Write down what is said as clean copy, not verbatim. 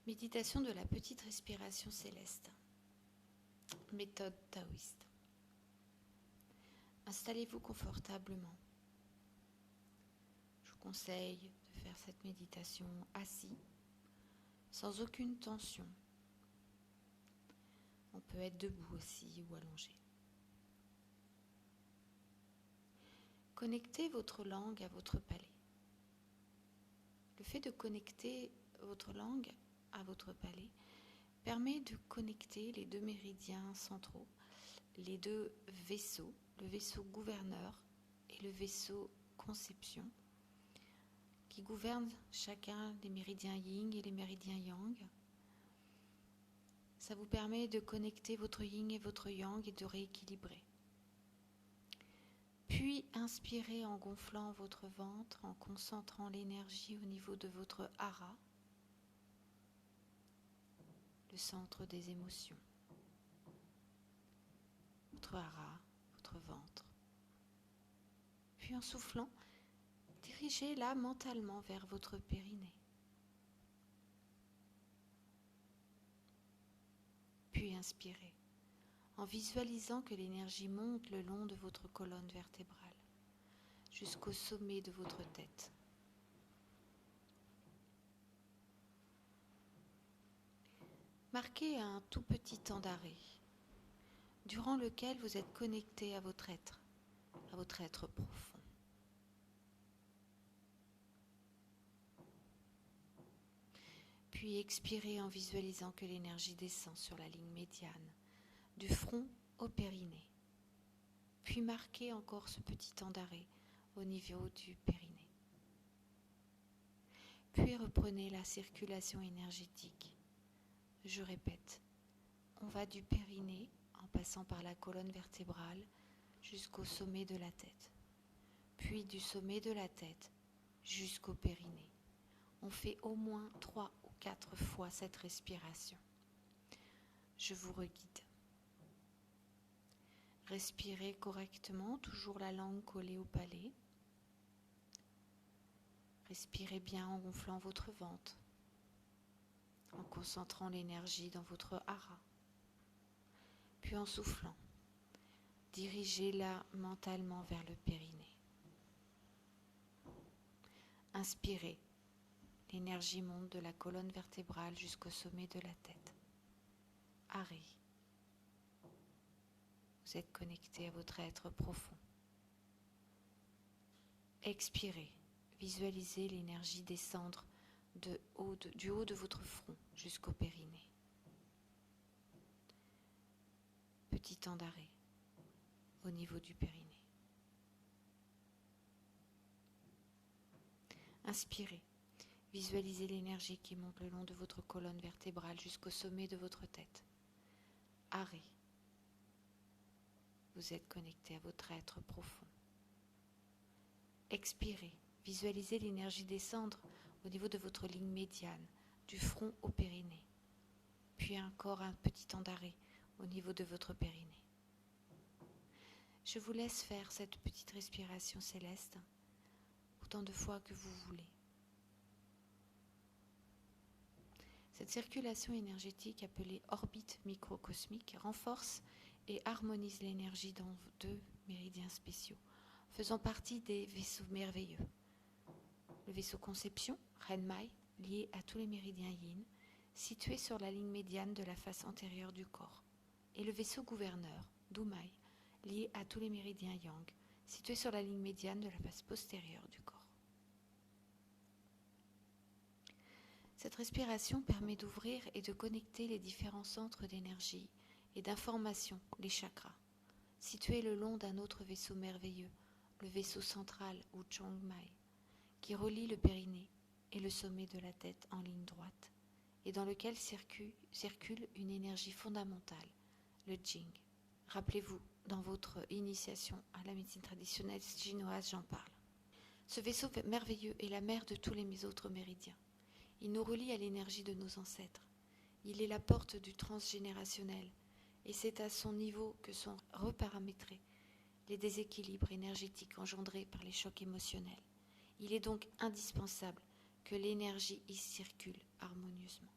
Méditation de la petite respiration céleste. Méthode taoïste. Installez-vous confortablement. Je vous conseille de faire cette méditation assis, sans aucune tension. On peut être debout aussi ou allongé. Connectez votre langue à votre palais. Le fait de connecter votre langue à votre palais permet de connecter les deux méridiens centraux, les deux vaisseaux, le vaisseau gouverneur et le vaisseau conception, qui gouvernent chacun les méridiens yin et les méridiens yang. Ça vous permet de connecter votre yin et votre yang et de rééquilibrer. Puis inspirez en gonflant votre ventre, en concentrant l'énergie au niveau de votre hara, le centre des émotions. Votre hara, votre ventre. Puis en soufflant, dirigez-la mentalement vers votre périnée. Puis inspirez, en visualisant que l'énergie monte le long de votre colonne vertébrale, jusqu'au sommet de votre tête. Marquez un tout petit temps d'arrêt, durant lequel vous êtes connecté à votre être profond. Puis expirez en visualisant que l'énergie descend sur la ligne médiane, du front au périnée. Puis marquez encore ce petit temps d'arrêt au niveau du périnée. Puis reprenez la circulation énergétique. Je répète, on va du périnée en passant par la colonne vertébrale jusqu'au sommet de la tête. Puis du sommet de la tête jusqu'au périnée. On fait au moins 3 ou 4 fois cette respiration. Je vous reguide. Respirez correctement, toujours la langue collée au palais. Respirez bien en gonflant votre ventre, en concentrant l'énergie dans votre hara. Puis en soufflant, dirigez-la mentalement vers le périnée. Inspirez, l'énergie monte de la colonne vertébrale jusqu'au sommet de la tête. Arrêt. Vous êtes connecté à votre être profond. Expirez, visualisez l'énergie descendre du haut de votre front jusqu'au périnée. Petit temps d'arrêt au niveau du périnée. Inspirez, visualisez l'énergie qui monte le long de votre colonne vertébrale jusqu'au sommet de votre tête. Arrêt. Vous êtes connecté à votre être profond. Expirez, visualisez l'énergie descendre au niveau de votre ligne médiane, du front au périnée. Puis encore un petit temps d'arrêt au niveau de votre périnée. Je vous laisse faire cette petite respiration céleste autant de fois que vous voulez. Cette circulation énergétique appelée orbite microcosmique renforce et harmonise l'énergie dans 2 méridiens spéciaux, faisant partie des vaisseaux merveilleux. Le vaisseau conception, Renmai, lié à tous les méridiens yin, situé sur la ligne médiane de la face antérieure du corps, et le vaisseau gouverneur, Dumai, lié à tous les méridiens yang, situé sur la ligne médiane de la face postérieure du corps. Cette respiration permet d'ouvrir et de connecter les différents centres d'énergie et d'information, les chakras, situés le long d'un autre vaisseau merveilleux, le vaisseau central ou Chongmai, qui relie le périnée et le sommet de la tête en ligne droite, et dans lequel circule une énergie fondamentale, le Jing. Rappelez-vous, dans votre initiation à la médecine traditionnelle chinoise, j'en parle. Ce vaisseau merveilleux est la mère de tous les autres méridiens. Il nous relie à l'énergie de nos ancêtres. Il est la porte du transgénérationnel, et c'est à son niveau que sont reparamétrés les déséquilibres énergétiques engendrés par les chocs émotionnels. Il est donc indispensable que l'énergie y circule harmonieusement.